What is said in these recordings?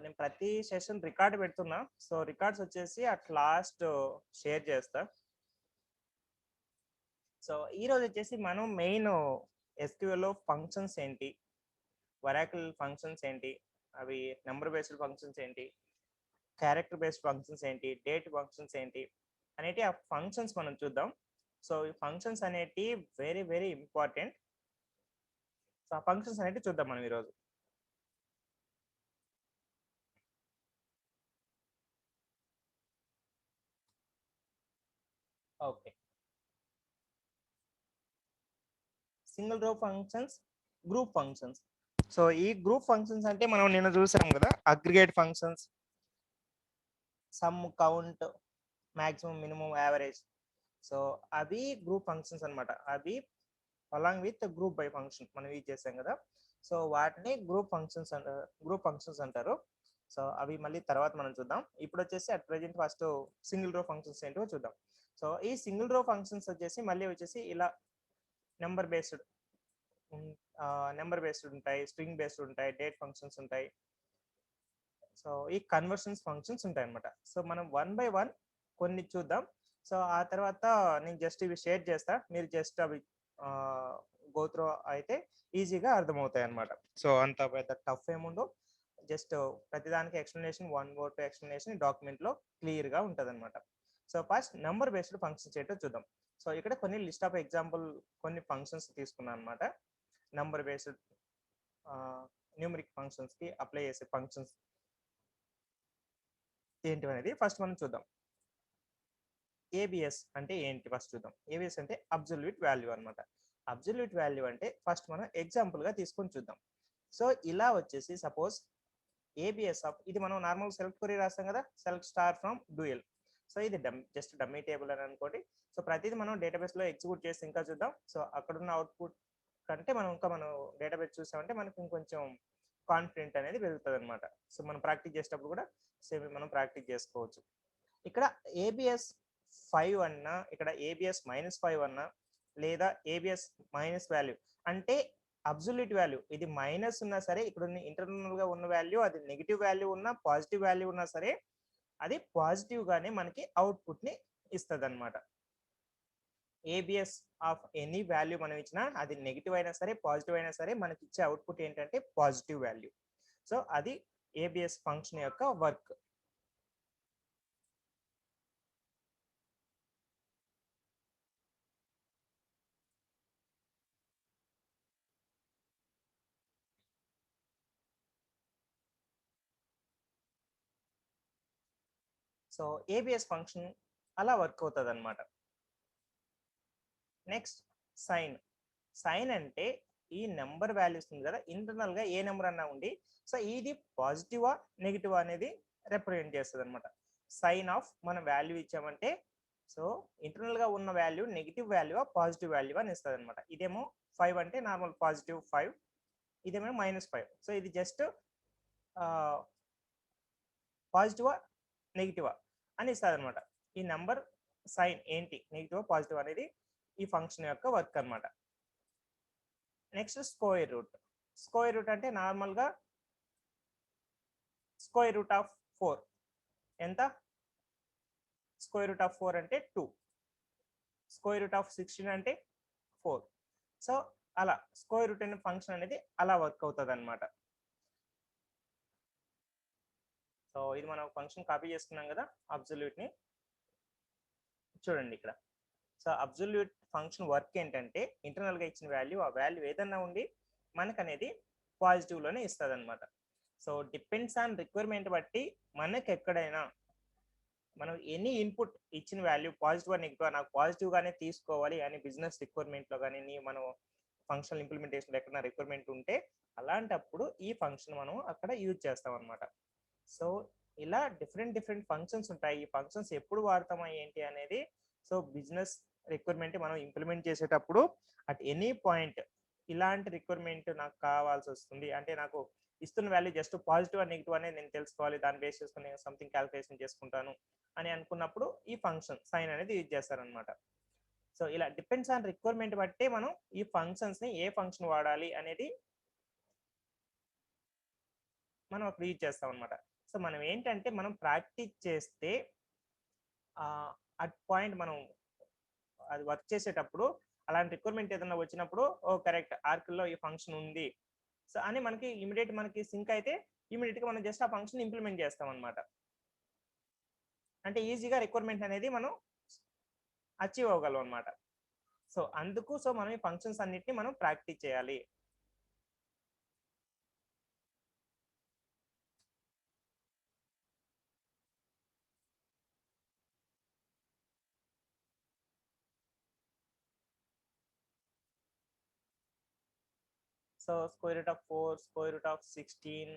నేను ప్రతి session record పెడుతున్నా. సో రికార్డ్స్ వచ్చేసి అట్ లాస్ట్ షేర్ చేస్తా. సో ఈ రోజు వచ్చేసి మనం మెయిన్ ఎస్క్యూఎల్ లో ఫంక్షన్స్ ఏంటి, వరాకిల్ ఫంక్షన్స్ ఏంటి, అవి నెంబర్ బేస్డ్ ఫంక్షన్స్ ఏంటి, క్యారెక్టర్ బేస్డ్ ఫంక్షన్స్ ఏంటి, డేట్ ఫంక్షన్స్ ఏంటి అనేటి ఆ ఫంక్షన్స్ మనం చూద్దాం. సో ఈ ఫంక్షన్స్ అనేటి వెరీ వెరీ ఇంపార్టెంట్. సో ఆ ఫంక్షన్స్ అనేటి చూద్దాం మనం ఈరోజు. ఓకే, సింగిల్ రో ఫంక్షన్స్, గ్రూప్ ఫంక్షన్స్. సో ఈ గ్రూప్ ఫంక్షన్స్ అంటే మనం నిన్న చూసాం కదా, aggregate functions, some, count, maximum, minimum, average. So అవి గ్రూప్ ఫంక్షన్స్ అన్నమాట. అవి along with group by function మనం యూజ్ చేసాం కదా. సో వాటిని గ్రూప్ ఫంక్షన్స్ అంటారు. సో అవి మళ్ళీ తర్వాత మనం చూద్దాం. ఇప్పుడు వచ్చేసి అట్ ప్రెజెంట్ ఫస్ట్ సింగిల్ రో ఫంక్షన్స్ ఏంటో చూద్దాం. సో ఈ సింగిల్ రో ఫంక్షన్స్ వచ్చేసి మళ్ళీ వచ్చేసి ఇలా నెంబర్ బేస్డ్ ఉంటాయి, స్ట్రింగ్ బేస్డ్ ఉంటాయి, డేట్ ఫంక్షన్స్ ఉంటాయి. సో ఈ కన్వర్షన్స్ ఫంక్షన్స్ ఉంటాయి అనమాట. సో మనం వన్ బై వన్ కొన్ని చూద్దాం. సో ఆ తర్వాత నేను జస్ట్ ఇవి షేర్ చేస్తా, మీరు జస్ట్ అవి గో త్రూ అయితే ఈజీగా అర్థమవుతాయి అనమాట. సో అంత పెద్ద టఫ్ ఏముండో, జస్ట్ ప్రతిదానికి ఎక్స్ప్లెనేషన్, 1 or 2 ఎక్స్ప్లెనేషన్ డాక్యుమెంట్ లో క్లియర్ గా ఉంటది అనమాట. So first number based functions ఏంటో చూద్దాం. సో ఇక్కడ కొన్ని లిస్ట్ ఆఫ్ ఎగ్జాంపుల్ కొన్ని ఫంక్షన్స్ తీసుకున్నాను అనమాట. నెంబర్ బేస్డ్ న్యూమరిక్ ఫంక్షన్స్ కి అప్లై చేసే ఫంక్షన్స్ ఏంటి అనేది ఫస్ట్ మనం చూద్దాం. ఏబిఎస్ అంటే ఏంటి ఫస్ట్ చూద్దాం. ఏబిఎస్ అంటే అబ్సల్యూట్ వాల్యూ అనమాట. అబ్సల్యూట్ వాల్యూ అంటే ఫస్ట్ మనం ఎగ్జాంపుల్ గా తీసుకొని చూద్దాం. సో ఇలా వచ్చేసి సపోజ్ ఏబిఎస్ ఆఫ్, ఇది మనం నార్మల్ సెలెక్ట్ క్వరీ రాస్తాం కదా, select star from dual. So ఇది జస్ట్ డమ్మీ టేబుల్ అని అనుకోండి. సో ప్రతిదీ మనం డేటాబేస్ లో ఎగ్జిక్యూట్ చేసి ఇంకా చూద్దాం. సో అక్కడున్న అవుట్పుట్ కంటే మనం డేటాబేస్ చూసామంటే మనకి ఇంకొంచెం కాన్ఫిడెంట్ అనేది పెరుగుతుంది అనమాట. సో మనం ప్రాక్టీస్ చేసేటప్పుడు కూడా సేమ్ మనం ప్రాక్టీస్ చేసుకోవచ్చు. ఇక్కడ ఏబిఎస్ 5 అన్నా, ఇక్కడ ఏబిఎస్ -5 అన్నా, లేదా ఏబిఎస్ మైనస్ వాల్యూ అంటే అబ్సల్యూట్ వాల్యూ ఇది మైనస్ ఉన్నా సరే, ఇక్కడ ఇంటర్నల్ గా ఉన్న వాల్యూ అది నెగిటివ్ వాల్యూ ఉన్నా, పాజిటివ్ వాల్యూ ఉన్నా సరే అది పాజిటివ్ గానే మనకి అవుట్పుట్ ని ఇస్తుంది అనమాట. ఏబిఎస్ ఆఫ్ ఎనీ వాల్యూ మనం ఇచ్చినా, అది నెగిటివ్ అయినా సరే పాజిటివ్ అయినా సరే, మనకి ఇచ్చే అవుట్పుట్ ఏంటంటే పాజిటివ్ వాల్యూ. సో అది ఏబిఎస్ ఫంక్షన్ యొక్క వర్క్. సో ఏబిఎస్ ఫంక్షన్ అలా వర్క్ అవుతుంది అనమాట. Next sign. సైన్ అంటే ఈ నెంబర్ వాల్యూస్ ఉంది కదా, ఇంటర్నల్ గా ఏ నెంబర్ అన్నా ఉండి, సో ఇది పాజిటివా నెగిటివ్ అనేది రిప్రజెంట్ చేస్తుంది అనమాట. సైన్ ఆఫ్ మనం వాల్యూ ఇచ్చామంటే, సో ఇంటర్నల్ గా ఉన్న value negative value positive value అని ఇస్తుంది అనమాట. ఇదేమో 5 అంటే నార్మల్ పాజిటివ్ 5, ఇదేమో -5. సో ఇది జస్ట్ పాజిటివా నెగిటివా అని ఇస్తుంది అనమాట. ఈ నెంబర్ సైన్ ఏంటి, నెగిటివ్ పాజిటివ్ అనేది ఈ ఫంక్షన్ యొక్క వర్క్ అనమాట. Next square root. Square root అంటే నార్మల్ గా స్క్వేర్ రూట్ ఆఫ్ 4 ఎంత, స్క్వేర్ రూట్ ఆఫ్ 4 అంటే 2, స్క్వేర్ రూట్ ఆఫ్ 16 అంటే 4. సో అలా స్క్వేర్ రూట్ అనే ఫంక్షన్ అనేది అలా వర్క్ అవుతుంది అనమాట. సో ఇది మనం ఫంక్షన్ కాపీ చేసుకున్నాం కదా అబ్సల్యూట్ ని, చూడండి ఇక్కడ. సో అబ్సల్యూట్ ఫంక్షన్ వర్క్ ఏంటంటే, ఇంటర్నల్ గా ఇచ్చిన వాల్యూ, ఆ వాల్యూ ఏదన్నా ఉండి మనకు అనేది పాజిటివ్ లోనే ఇస్తుంది అనమాట. సో డిపెండ్స్ ఆన్ రిక్వైర్మెంట్ బట్టి మనకి ఎక్కడైనా మనం ఎనీ ఇన్పుట్ ఇచ్చిన వాల్యూ పాజిటివ్ నెగిటివ్, నాకు పాజిటివ్ గానే తీసుకోవాలి అని బిజినెస్ రిక్వైర్మెంట్ లో కానీ మనం ఫంక్షనల్ ఇంప్లిమెంటేషన్ ఎక్కడైనా రిక్వైర్మెంట్ ఉంటే, అలాంటప్పుడు ఈ ఫంక్షన్ మనం అక్కడ యూజ్ చేస్తాం అనమాట. సో ఇలా డిఫరెంట్ ఫంక్షన్స్ ఉంటాయి. ఈ ఫంక్షన్స్ ఎప్పుడు వాడతామా ఏంటి అనేది, సో బిజినెస్ రిక్వైర్మెంట్ మనం ఇంప్లిమెంట్ చేసేటప్పుడు అట్ ఎనీ పాయింట్ ఇలాంటి రిక్వైర్మెంట్ నాకు కావాల్సి వస్తుంది అంటే, నాకు ఇస్తున్న వాల్యూ జస్ట్ పాజిటివ్ నెగిటివ్ అనేది నేను తెలుసుకోవాలి, దాన్ని బేస్ చేసుకుని నేను సంథింగ్ క్యాలిక్యులేషన్ చేసుకుంటాను అని అనుకున్నప్పుడు ఈ ఫంక్షన్ సైన్ అనేది యూజ్ చేస్తారనమాట. సో ఇలా డిపెండ్స్ ఆన్ రిక్వైర్మెంట్ బట్టి మనం ఈ ఫంక్షన్స్ ని ఏ ఫంక్షన్ వాడాలి అనేది మనం అక్కడ యూజ్ చేస్తాం అనమాట. సో మనం ఏంటంటే మనం ప్రాక్టీస్ చేస్తే అట్ పాయింట్ మనం అది వర్క్ చేసేటప్పుడు అలాంటి రిక్వైర్మెంట్ ఏదైనా వచ్చినప్పుడు ఓ కరెక్ట్ ఆర్కిల్లో ఈ ఫంక్షన్ ఉంది సో అని మనకి ఇమీడియట్ మనకి సింక్ అయితే ఇమీడియట్ గా మనం జస్ట్ ఆ ఫంక్షన్ ఇంప్లిమెంట్ చేస్తాం అనమాట. అంటే ఈజీగా రిక్వైర్మెంట్ అనేది మనం అచీవ్ అవ్వగలం అనమాట. సో అందుకు సో మనం ఈ ఫంక్షన్స్ అన్నిటిని మనం ప్రాక్టీస్ చేయాలి. So square root of 4, square root of 16,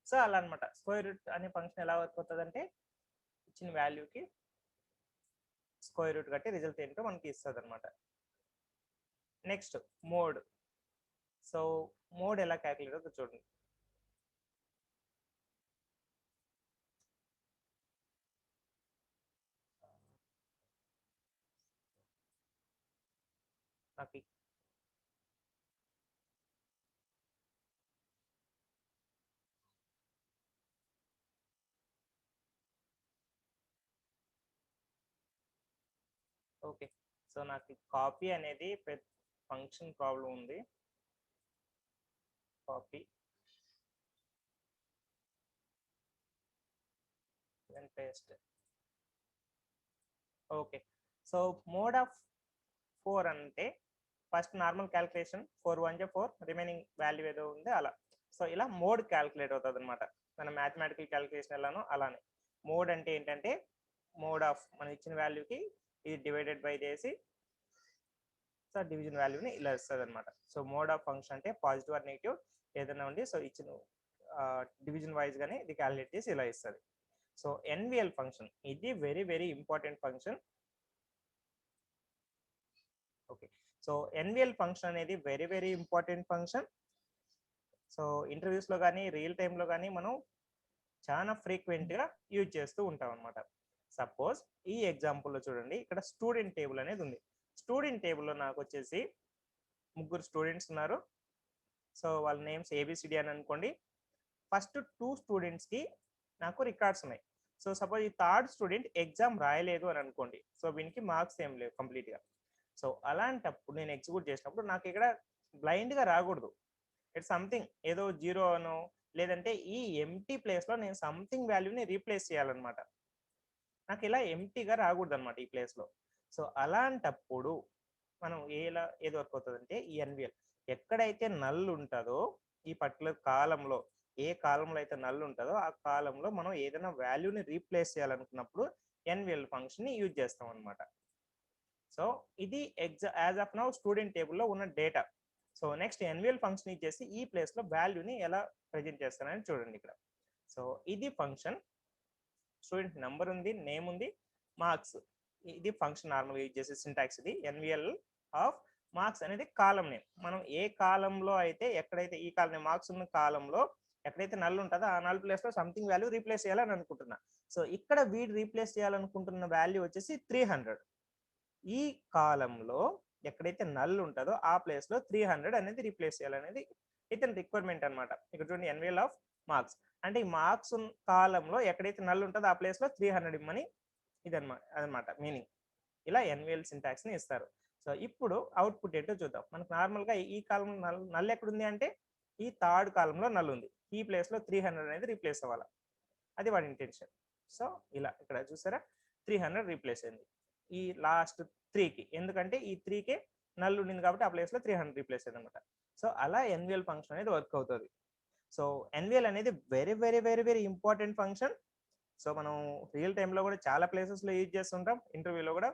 so అలా అనమాట. స్క్వేర్ రూట్ అనే ఫంక్షన్ ఎలా వర్క్ అవుతుంది అంటే ఇచ్చిన వాల్యూకి స్క్వేర్ రూట్ కట్టి రిజల్ట్ ఏంటో మనకి ఇస్తుంది అనమాట. Next mode. సో మోడ్ ఎలా క్యాలిక్యులేట్ అవుతుందో చూడండి. నాకు ఓకే. సో నాకు కాపీ అనేది ఫంక్షన్ ప్రాబ్లం ఉంది. Copy then paste. Okay. So mode of 4 అంటే ఫస్ట్ నార్మల్ క్యాలిక్యులేషన్ 4 1 జా 4 రిమైనింగ్ వాల్యూ ఏదో ఉంది అలా. సో ఇలా మోడ్ క్యాలిక్యులేట్ అవుతుంది అనమాట. మన మ్యాథమెటికల్ క్యాలిక్యులేషన్ ఎలానో అలానే. మోడ్ అంటే ఏంటంటే మోడ్ ఆఫ్ మనం ఇచ్చిన వాల్యూకి ఇది డివైడెడ్ బై చేసి సో డివిజన్ వాల్యూని ఇలా ఇస్తుంది అనమాట. సో మోడ్ ఆఫ్ ఫంక్షన్ అంటే పాజిటివ్ ఆర్ నెగిటివ్ ఏదైనా ఉండి సో ఇచ్చిన డివిజన్ వైజ్ గానే ఇది క్యాలిక్యులేట్ చేసి ఇలా ఇస్తుంది. సో ఎన్విఎల్ ఫంక్షన్ ఇది very very important function. Okay. So NVL function అనేది very very important function. So interviews లో కానీ రియల్ టైంలో కానీ మనం చాలా ఫ్రీక్వెంట్ గా యూజ్ చేస్తూ ఉంటాం అనమాట. సపోజ్ ఈ ఎగ్జాంపుల్లో చూడండి, ఇక్కడ స్టూడెంట్ టేబుల్ అనేది ఉంది. స్టూడెంట్ టేబుల్లో నాకు వచ్చేసి ముగ్గురు స్టూడెంట్స్ ఉన్నారు. సో వాళ్ళ నేమ్స్ ఏబిసిడి అని అనుకోండి. ఫస్ట్ 2 స్టూడెంట్స్ కి నాకు రికార్డ్స్ ఉన్నాయి. సో సపోజ్ ఈ థర్డ్ స్టూడెంట్ ఎగ్జామ్ రాయలేదు అని అనుకోండి. సో వీనికి మార్క్స్ ఏం లేవు కంప్లీట్ గా. సో అలాంటప్పుడు నేను ఎగ్జిక్యూట్ చేసినప్పుడు నాకు ఇక్కడ బ్లైండ్ గా రాకూడదు. ఇట్స్ సంథింగ్ ఏదో జీరో అనో లేదంటే ఈ ఎంటీ ప్లేస్ లో నేను సంథింగ్ వాల్యూని రీప్లేస్ చేయాలన్నమాట. నాకు ఇలా ఎంటీగా రాకూడదు అనమాట ఈ ప్లేస్ లో. సో అలాంటప్పుడు మనం ఏది వర్క్ అవుతుంది అంటే ఈ ఎన్విఎల్ ఎక్కడైతే నల్ ఉంటుందో ఈ పర్టికులర్ కాలంలో ఏ కాలంలో అయితే నల్ ఉంటుందో ఆ కాలంలో మనం ఏదైనా వాల్యూని రీప్లేస్ చేయాలనుకున్నప్పుడు ఎన్విఎల్ ఫంక్షన్ ని యూజ్ చేస్తాం అనమాట. సో ఇది యాజ్ ఆఫ్ నౌ స్టూడెంట్ టేబుల్లో ఉన్న data. So next NVL function ఇచ్చేసి ఈ ప్లేస్ లో వాల్యూని ఎలా ప్రజెంట్ చేస్తానని చూడండి ఇక్కడ. సో ఇది ఫంక్షన్, స్టూడెంట్ నెంబర్ ఉంది, నేమ్ ఉంది, మార్క్స్. ఇది ఫంక్షన్ నార్మల్ యూజ్ చేసే సింటాక్స్. ఇది ఎన్విఎల్ ఆఫ్ మార్క్స్ అనేది కాలం నేమ్. మనం ఏ కాలంలో అయితే ఎక్కడైతే ఈ కాలం మార్క్స్ ఉన్న కాలంలో ఎక్కడైతే నల్ ఉంటుందో ఆ నల్ ప్లేస్ లో సంథింగ్ వాల్యూ రీప్లేస్ చేయాలని అనుకుంటున్నా. సో ఇక్కడ వీడు రీప్లేస్ చేయాలనుకుంటున్న వాల్యూ వచ్చేసి 300. ఈ కాలంలో ఎక్కడైతే నల్ ఉంటుందో ఆ ప్లేస్ లో 300 అనేది రీప్లేస్ చేయాలనేది ఇతని రిక్వైర్మెంట్ అనమాట. ఇక్కడ చూడండి ఎన్విఎల్ ఆఫ్ మార్క్స్ అంటే ఈ మార్క్స్ కాలంలో ఎక్కడైతే నల్ ఉంటుందో ఆ ప్లేస్ లో 300 ఇమ్మని అదనమాట మీనింగ్. ఇలా ఎన్విఎల్ సింటాక్స్ ని ఇస్తారు. సో ఇప్పుడు అవుట్పుట్ ఏంటో చూద్దాం. మనకు నార్మల్ గా ఈ కాలం నల్ ఎక్కడుంది అంటే ఈ థర్డ్ కాలంలో నల్ ఉంది. ఈ ప్లేస్ లో 300 అనేది రీప్లేస్ అవ్వాలి. అది వాడి ఇంటెన్షన్. సో ఇలా ఇక్కడ చూసారా 300 రీప్లేస్ అయింది ఈ లాస్ట్ 3కి. ఎందుకంటే ఈ 3కే నల్ ఉండింది కాబట్టి ఆ ప్లేస్ లో 300 రీప్లేస్ అయింది అనమాట. సో అలా ఎన్విఎల్ ఫంక్షన్ అనేది వర్క్ అవుతుంది. సో ఎన్విఎల్ అనేది very very very very important function. So మనం రియల్ టైంలో కూడా చాలా ప్లేసెస్లో యూజ్ చేస్తుంటాం. ఇంటర్వ్యూలో కూడా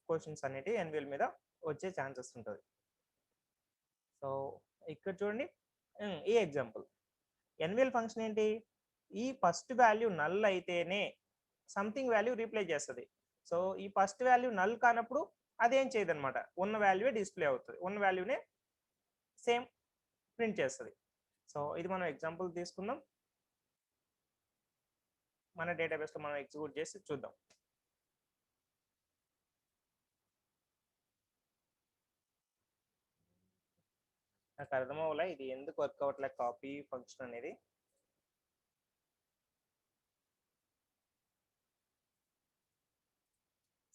క్వశ్చన్స్ అనేవి ఎన్విఎల్ మీద వచ్చే ఛాన్సెస్ ఉంటుంది. సో ఇక్కడ చూడండి ఈ ఎగ్జాంపుల్ ఎన్విఎల్ ఫంక్షన్ ఏంటి, ఈ ఫస్ట్ వాల్యూ నల్ అయితేనే సంథింగ్ వాల్యూ రీప్లేస్ చేస్తుంది. సో ఈ ఫస్ట్ వాల్యూ నల్ కానప్పుడు అదేం చేయదు అనమాట. ఉన్న వాల్యూ డిస్ప్లే అవుతుంది, ఉన్న వాల్యూనే సేమ్ ప్రింట్ చేస్తుంది. సో ఇది మనం ఎగ్జాంపుల్ తీసుకుందాం. మన డేటాబేస్లో మనం ఎగ్జిక్యూట్ చేసి చూద్దాం. నాకు అర్థం అవ్వలే ఇది ఎందుకు వర్క్ అవ్వట్లే కాపీ ఫంక్షన్ అనేది.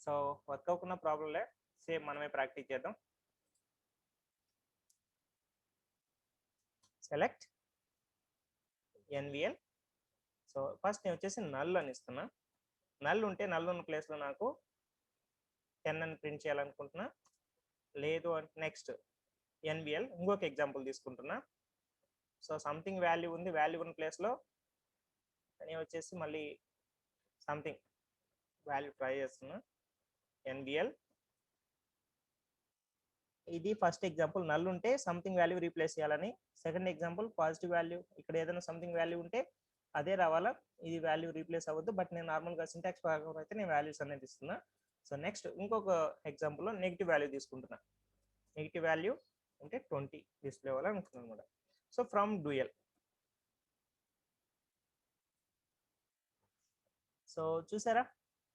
సో వర్క్ అవ్వకున్న ప్రాబ్లంలే, సేమ్ మనమే ప్రాక్టీస్ చేద్దాం. Select NVL. సో ఫస్ట్ నేను వచ్చేసి నల్ అని ఇస్తున్నా. నల్ ఉంటే నల్ ఉన్న ప్లేస్లో నాకు 10 అని ప్రింట్ చేయాలనుకుంటున్నా. లేదు అంటే నెక్స్ట్ ఎన్విఎల్ ఇంకొక ఎగ్జాంపుల్ తీసుకుంటున్నా. సో సంథింగ్ వాల్యూ ఉంది, వాల్యూ ఉన్న ప్లేస్లో నేను వచ్చేసి మళ్ళీ సంథింగ్ వాల్యూ ట్రై చేస్తున్నా. ఎన్విఎల్ ఇది ఫస్ట్ ఎగ్జాంపుల్, నల్ ఉంటే సంథింగ్ వాల్యూ రీప్లేస్ చేయాలని. సెకండ్ ఎగ్జాంపుల్ పాజిటివ్ వాల్యూ, ఇక్కడ ఏదైనా సంథింగ్ వాల్యూ ఉంటే అదే రావాలా, ఇది వాల్యూ రీప్లేస్ అవ్వద్దు. బట్ నేను నార్మల్గా సింటాక్స్ ప్రకారం అయితే నేను వాల్యూస్ అనేది ఇస్తున్నా. సో నెక్స్ట్ ఇంకొక ఎగ్జాంపుల్లో నెగిటివ్ వాల్యూ తీసుకుంటున్నా. నెగిటివ్ వాల్యూ అంటే 20 డిస్ప్లే అవ్వాలనుకుంటున్నాను అనమాట. So from dual. సో చూసారా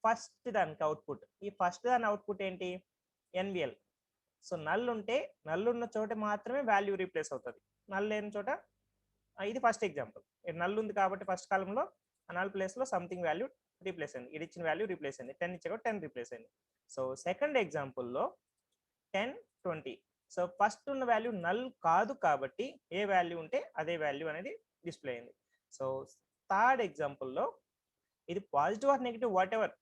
ఫస్ట్ దానికి అవుట్పుట్, ఈ ఫస్ట్ దాని అవుట్పుట్ ఏంటి ఎన్విఎల్. సో నల్ ఉంటే నల్ ఉన్న చోట మాత్రమే వాల్యూ రీప్లేస్ అవుతుంది, నల్ లేని చోట ఇది ఫస్ట్ ఎగ్జాంపుల్. నల్ ఉంది కాబట్టి ఫస్ట్ కాలంలో ఆ నల్ ప్లేస్లో సంథింగ్ వాల్యూ రీప్లేస్ అయింది, ఇది ఇచ్చిన వాల్యూ రీప్లేస్ అయింది, 10 ఇచ్చా 10 రీప్లేస్ అయింది. సో సెకండ్ ఎగ్జాంపుల్లో 10, 20. సో ఫస్ట్ ఉన్న వాల్యూ నల్ కాదు కాబట్టి ఏ వాల్యూ ఉంటే అదే వాల్యూ అనేది డిస్ప్లే అయింది. సో థర్డ్ ఎగ్జాంపుల్లో ఇది positive or negative what ever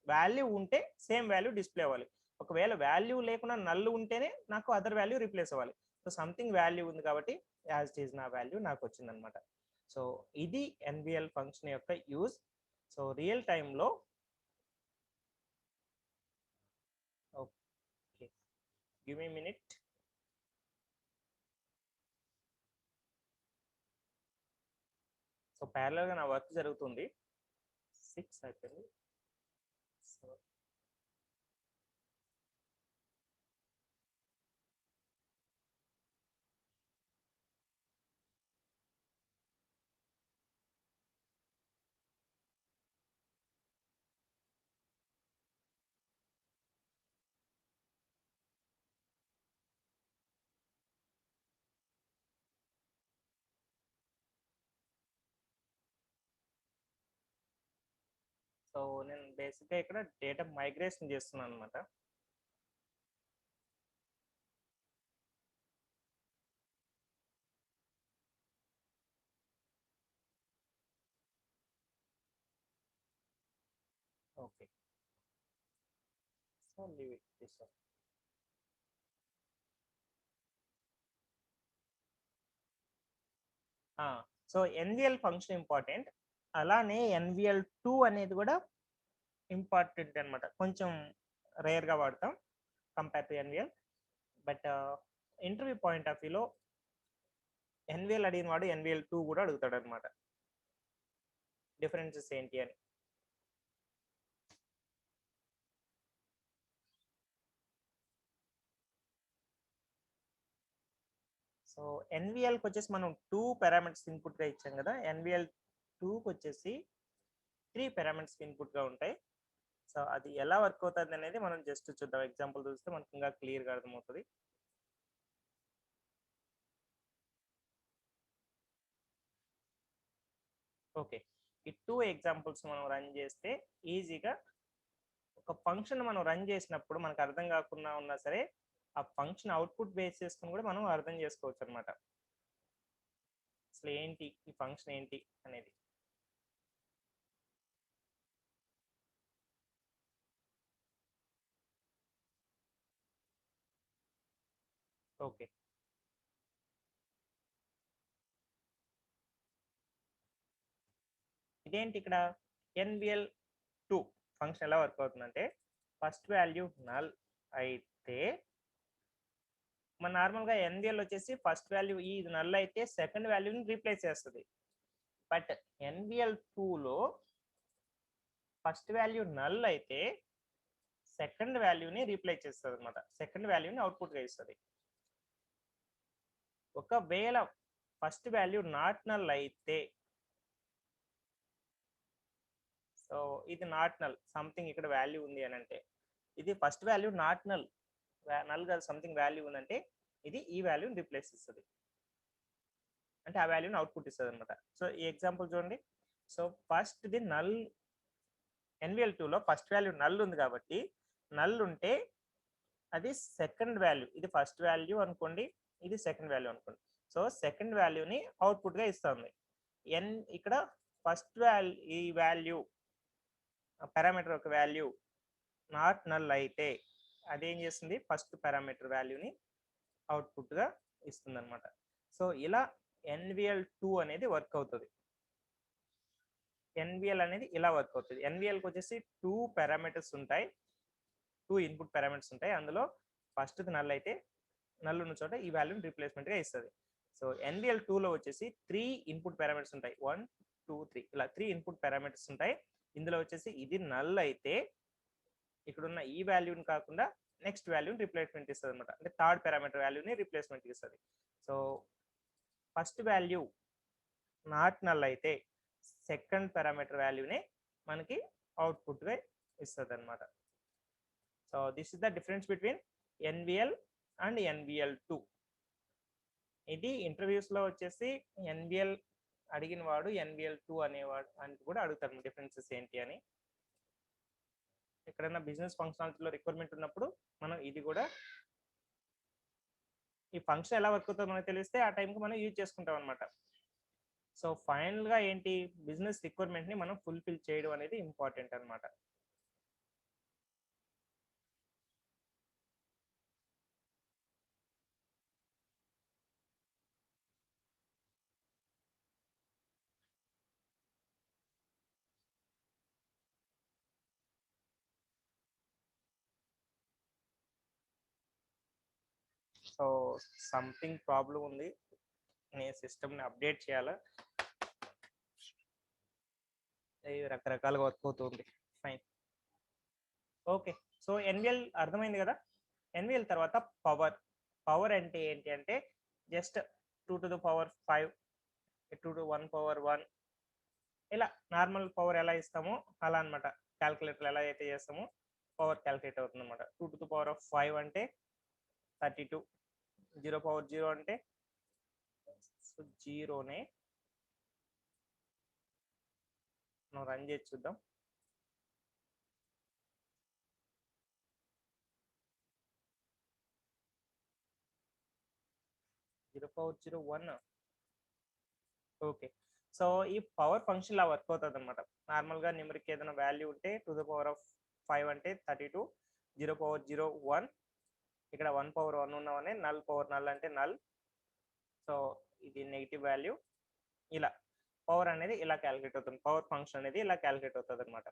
value ఉంటే సేమ్ వాల్యూ డిస్ప్లే అవ్వాలి. ఒకవేళ వాల్యూ లేకుండా నల్ ఉంటేనే నాకు అదర్ వాల్యూ రీప్లేస్ అవ్వాలి. సో సంథింగ్ వాల్యూ ఉంది కాబట్టి యాజ్ ఇట్ ఈజ్ నా వాల్యూ నాకు వచ్చిందనమాట. సో ఇది ఎన్విఎల్ ఫంక్షన్ యొక్క యూజ్. సో రియల్ టైంలో okay give me minute. So ప్యారలల్గా నా వర్క్ జరుగుతుంది. 6 అయిపోయింది. సో సో నేను బేసిక్గా ఇక్కడ డేటా మైగ్రేషన్ చేస్తున్నాను అనమాట. Okay so leave it this. So NVL function important, అలానే ఎన్విఎల్ 2 అనేది కూడా ఇంపార్టెంట్ అనమాట. కొంచెం రేర్గా వాడతాం compare to NVL. But interview point of వ్యూలో ఎన్విఎల్ అడిగిన వాడు ఎన్విఎల్ 2 కూడా అడుగుతాడు అనమాట, డిఫరెన్సెస్ ఏంటి అని. సో ఎన్విఎల్కి వచ్చేసి మనం 2 పారామీటర్స్ ఇన్పుట్గా ఇచ్చాం కదా, ఎన్విఎల్ 2కి వచ్చేసి 3 పారామీటర్స్ ఇన్పుట్గా ఉంటాయి. సో అది ఎలా వర్క్ అవుతుంది అనేది మనం జస్ట్ చూద్దాం, ఎగ్జాంపుల్ చూస్తే మనకు ఇంకా క్లియర్గా అర్థమవుతుంది. ఓకే ఈ 2 ఎగ్జాంపుల్స్ మనం రన్ చేస్తే ఈజీగా ఒక ఫంక్షన్ మనం రన్ చేసినప్పుడు మనకు అర్థం కాకుండా ఉన్నా సరే ఆ ఫంక్షన్ అవుట్పుట్ బేస్ చేసుకుని కూడా మనం అర్థం చేసుకోవచ్చు అనమాట, అసలు ఏంటి ఈ ఫంక్షన్ ఏంటి అనేది. ఓకే ఇదేంటి ఇక్కడ ఎన్విఎల్ 2 ఫంక్షన్ ఎలా వర్క్ అవుతుందంటే ఫస్ట్ వాల్యూ నల్ అయితే మన నార్మల్గా ఎన్విఎల్ వచ్చేసి ఫస్ట్ వాల్యూ ఈ నల్ అయితే సెకండ్ వాల్యూని రీప్లేస్ చేస్తుంది. బట్ ఎన్విఎల్ 2లో ఫస్ట్ వాల్యూ నల్ అయితే సెకండ్ వాల్యూని రీప్లేస్ చేస్తుంది అనమాట, సెకండ్ వాల్యూని అవుట్పుట్గా ఇస్తుంది. ఒకవేళ ఫస్ట్ వాల్యూ నాట్ నల్ అయితే, సో ఇది నాట్ నల్ సంథింగ్ ఇక్కడ వాల్యూ ఉంది అని అంటే, ఇది first value not null null కాదు సంథింగ్ వాల్యూ ఉందంటే ఇది ఈ వాల్యూని రీప్లేస్ ఇస్తుంది. అంటే ఆ వాల్యూని అవుట్పుట్ ఇస్తుంది అనమాట. సో ఈ ఎగ్జాంపుల్ చూడండి. సో ఫస్ట్ది నల్ NVL2లో ఫస్ట్ వాల్యూ నల్ ఉంది కాబట్టి నల్ ఉంటే అది సెకండ్ వాల్యూ, ఇది ఫస్ట్ వాల్యూ అనుకోండి, ఇది సెకండ్ వాల్యూ అనుకోండి. సో సెకండ్ వాల్యూని అవుట్పుట్గా ఇస్తుంది. ఇక్కడ ఫస్ట్ ఈ వాల్యూ పారామీటర్ ఒక వాల్యూ నాట్ నల్ అయితే అదేం చేస్తుంది, ఫస్ట్ పారామీటర్ వాల్యూని అవుట్పుట్గా ఇస్తుంది అనమాట. సో ఇలా NVL2 అనేది వర్క్ అవుతుంది. NVL అనేది ఇలా వర్క్ అవుతుంది. NVLకి వచ్చేసి 2 పారామీటర్స్ ఉంటాయి, 2 ఇన్పుట్ పారామీటర్స్ ఉంటాయి. అందులో ఫస్ట్ది నల్ అయితే నల్ ఉన్న చోట ఈ వాల్యూని రీప్లేస్మెంట్గా ఇస్తుంది. సో NVL2లో వచ్చేసి 3 ఇన్పుట్ పారామీటర్స్ ఉంటాయి, 1 2 3 ఇలా 3 ఇన్పుట్ పారామీటర్స్ ఉంటాయి. ఇందులో వచ్చేసి ఇది నల్ అయితే ఇక్కడున్న ఈ వాల్యూని కాకుండా నెక్స్ట్ వాల్యూని రీప్లేస్మెంట్ ఇస్తుంది అనమాట. అంటే థర్డ్ పారామీటర్ వాల్యూని రీప్లేస్మెంట్ ఇస్తుంది. So first value not null అయితే సెకండ్ పారామీటర్ వాల్యూని మనకి అవుట్పుట్గా ఇస్తుంది అనమాట. So this is the difference between NVL and NVL2. ఇది ఇంటర్వ్యూస్లో వచ్చేసి NVL అడిగిన వాడు NVL2 అనేవాడు అని కూడా అడుగుతారు, డిఫరెన్సెస్ ఏంటి అని. ఎక్కడైనా బిజినెస్ ఫంక్షనాలిటీలో రిక్వైర్మెంట్ ఉన్నప్పుడు మనం ఇది కూడా ఈ ఫంక్షన్ ఎలా వర్క్ అవుతుందో మనకు తెలిస్తే ఆ టైంకి మనం యూజ్ చేసుకుంటాం అనమాట. సో ఫైనల్గా ఏంటి, బిజినెస్ రిక్వైర్మెంట్ని మనం ఫుల్ఫిల్ చేయడం అనేది ఇంపార్టెంట్ అనమాట. సో సంథింగ్ ప్రాబ్లం ఉంది, నేను సిస్టమ్ని అప్డేట్ చేయాలా, రకరకాలుగా వర్క్ అవుతుంది. Fine, okay. సో NVL అర్థమైంది కదా. NVL తర్వాత పవర్. పవర్ అంటే ఏంటి అంటే just 2 to the power 5, 2 to 1 power 1 ఇలా నార్మల్ పవర్ ఎలా ఇస్తామో అలా అనమాట. క్యాల్కులేటర్ ఎలా అయితే చేస్తామో పవర్ క్యాల్కులేట్ అవుతుంది అనమాట. 2 to the power of 5 అంటే 32, 0 power 0 అంటే సో జీరోనే మనం రన్ చేసి చూద్దాం. 0 power 0 1. ఓకే. సో ఈ పవర్ ఫంక్షన్ ఇలా వర్క్ అవుతుంది అనమాట. నార్మల్గా న్యూమరిక్ ఏదైనా వాల్యూ ఉంటే 2 the power of 5 అంటే 32, 0 power 0 1, ఇక్కడ 1 power 1 ఉన్నవనే నల్ పవర్ నల్ అంటే నల్. సో ఇది నెగిటివ్ వాల్యూ. ఇలా పవర్ అనేది ఇలా క్యాలిక్యులేట్ అవుతుంది, పవర్ ఫంక్షన్ అనేది ఇలా క్యాలిక్యులేట్ అవుతుంది అనమాట.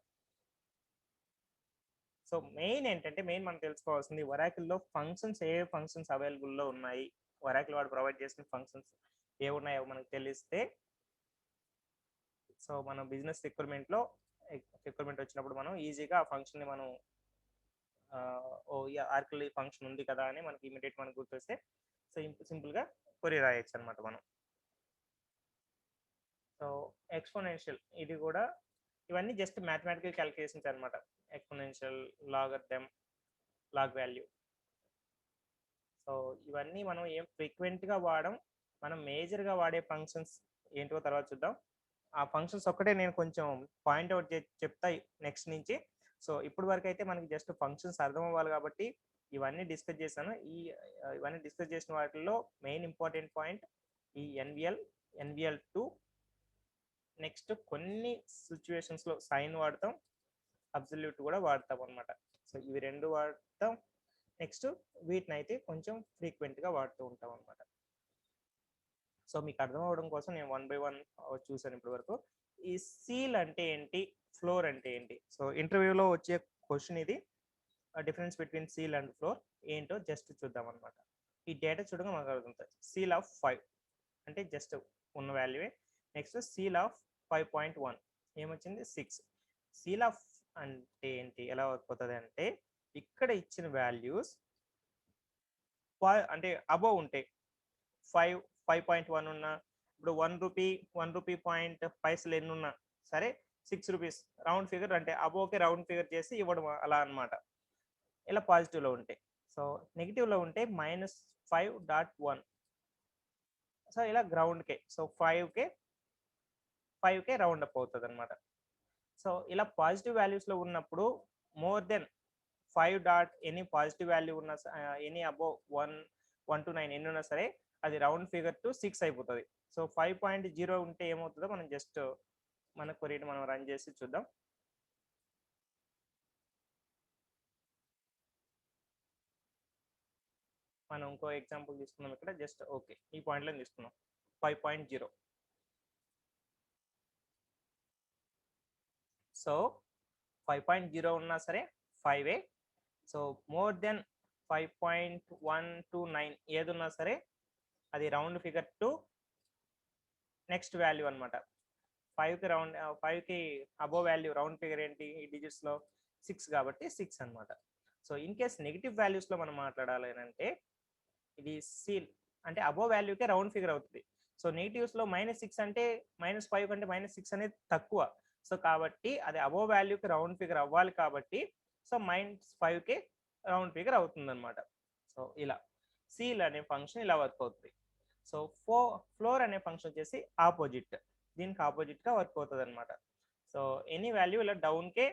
సో మెయిన్ ఏంటంటే మనం తెలుసుకోవాల్సింది ఒరాకిల్లో ఫంక్షన్స్, ఏ ఫంక్షన్స్ అవైలబుల్లో ఉన్నాయి, ఒరాకిల్ వాడు ప్రొవైడ్ చేసిన ఫంక్షన్స్ ఏ ఉన్నాయో మనకు తెలిస్తే సో మనం బిజినెస్ రిక్వైర్మెంట్లో రిక్వైర్మెంట్ వచ్చినప్పుడు మనం ఈజీగా ఆ ఫంక్షన్ని మనం ఓ ఆర్కిల్ ఫంక్షన్ ఉంది కదా అని మనకి ఇమీడియట్ మనకు గుర్తొస్తే సో సింపుల్గా కొరీ రాయొచ్చు అనమాట మనం. సో ఎక్స్పోనెన్షియల్ ఇది కూడా ఇవన్నీ జస్ట్ మ్యాథమెటికల్ క్యాలిక్యులేషన్స్ అనమాట. Exponential, logarithm, log value. So ఇవన్నీ మనం ఏం ఫ్రీక్వెంట్గా వాడడం, మనం మేజర్గా వాడే ఫంక్షన్స్ ఏంటో తర్వాత చూద్దాం. ఆ ఫంక్షన్స్ ఒక్కటే నేను కొంచెం పాయింట్అవుట్ చెప్తా నెక్స్ట్ నుంచి. సో ఇప్పుడు వరకు అయితే మనకి జస్ట్ ఫంక్షన్స్ అర్థం అవ్వాలి కాబట్టి ఇవన్నీ డిస్కస్ చేశాను. ఇవన్నీ డిస్కస్ చేసిన వాటిల్లో మెయిన్ ఇంపార్టెంట్ పాయింట్ ఈ NVL2. నెక్స్ట్ కొన్ని సిచ్యువేషన్స్లో సైన్ వాడతాం, అబ్సల్యూట్ కూడా వాడతాం అనమాట. సో ఇవి రెండు వాడతాం. నెక్స్ట్ వీటిని అయితే కొంచెం ఫ్రీక్వెంట్గా వాడుతూ ఉంటాం అనమాట. సో మీకు అర్థం అవ్వడం కోసం నేను 1 by 1 చూసాను ఇప్పటి వరకు. ఈ సీల్ అంటే ఏంటి, ఫ్లోర్ అంటే ఏంటి, సో ఇంటర్వ్యూలో వచ్చే క్వశ్చన్ ఇది. Difference between seal and floor ఏంటో జస్ట్ చూద్దాం అనమాట. ఈ డేటా చూడగా మనకు అర్థమవుతుంది. సీల్ ఆఫ్ 5 అంటే జస్ట్ ఉన్న వాల్యూవే. నెక్స్ట్ సీల్ ఆఫ్ 5.1 ఏమొచ్చింది 6. సీల్ ఆఫ్ అంటే ఏంటి, ఎలా అవుతుంది అంటే ఇక్కడ ఇచ్చిన వాల్యూస్ అంటే అబోవ్ ఉంటాయి. 5.1 ఉన్నా, ఇప్పుడు 1 రూపీ పాయింట్ పైసలు ఎన్ని ఉన్నా సరే 6 రూపీస్ రౌండ్ ఫిగర్ అంటే అబోవ్కి రౌండ్ ఫిగర్ చేసి ఇవ్వడం అలా అనమాట. ఇలా పాజిటివ్లో ఉంటాయి. సో నెగిటివ్లో ఉంటే -5.1. సో ఇలా గ్రౌండ్కే సో 5కే రౌండ్ అప్ అవుతుంది అనమాట. సో ఇలా పాజిటివ్ వాల్యూస్లో ఉన్నప్పుడు more than 5 dot any positive value ఉన్న ఎనీ అబోవ్ 1 to 9 ఎన్ని ఉన్నా సరే అది రౌండ్ ఫిగర్ టు 6 అయిపోతుంది. సో 5.0 ఉంటే ఏమవుతుందో మనం జస్ట్ మన క్వరీని మనం రన్ చేసి చూద్దాం. మనం ఇంకో ఎగ్జాంపుల్ తీసుకున్నాం ఇక్కడ జస్ట్ ఓకే ఈ పాయింట్లో తీసుకున్నాం 5.0. సో 5.0 ఉన్నా సరే 5ఏ. సో మోర్ దెన్ 5.1 to 9 ఏది ఉన్నా సరే అది round figure to next value అనమాట. 5కి అబోవ్ వాల్యూ రౌండ్ ఫిగర్ ఏంటి ఈ డిజిట్స్లో 6 కాబట్టి 6 అనమాట. సో ఇన్ కేస్ నెగిటివ్ వాల్యూస్లో మనం మాట్లాడాలి అంటే ఇది సీల్ అంటే అబోవ్ వాల్యూకే రౌండ్ ఫిగర్ అవుతుంది. సో నెగిటివ్స్లో -6 అంటే -5 కంటే -6 అనేది తక్కువ. సో కాబట్టి అది అబోవ్ వాల్యూకి రౌండ్ ఫిగర్ అవ్వాలి కాబట్టి సో -5కే రౌండ్ ఫిగర్ అవుతుంది అనమాట. సో ఇలా సీల్ అనే ఫంక్షన్ ఇలా వర్క్ అవుతుంది. సో ఫ్లోర్ అనే ఫంక్షన్ వచ్చేసి ఆపోజిట్, దీనికి ఆపోజిట్గా వర్క్ అవుతుంది అనమాట. సో ఎనీ వాల్యూ ఇలా డౌన్కే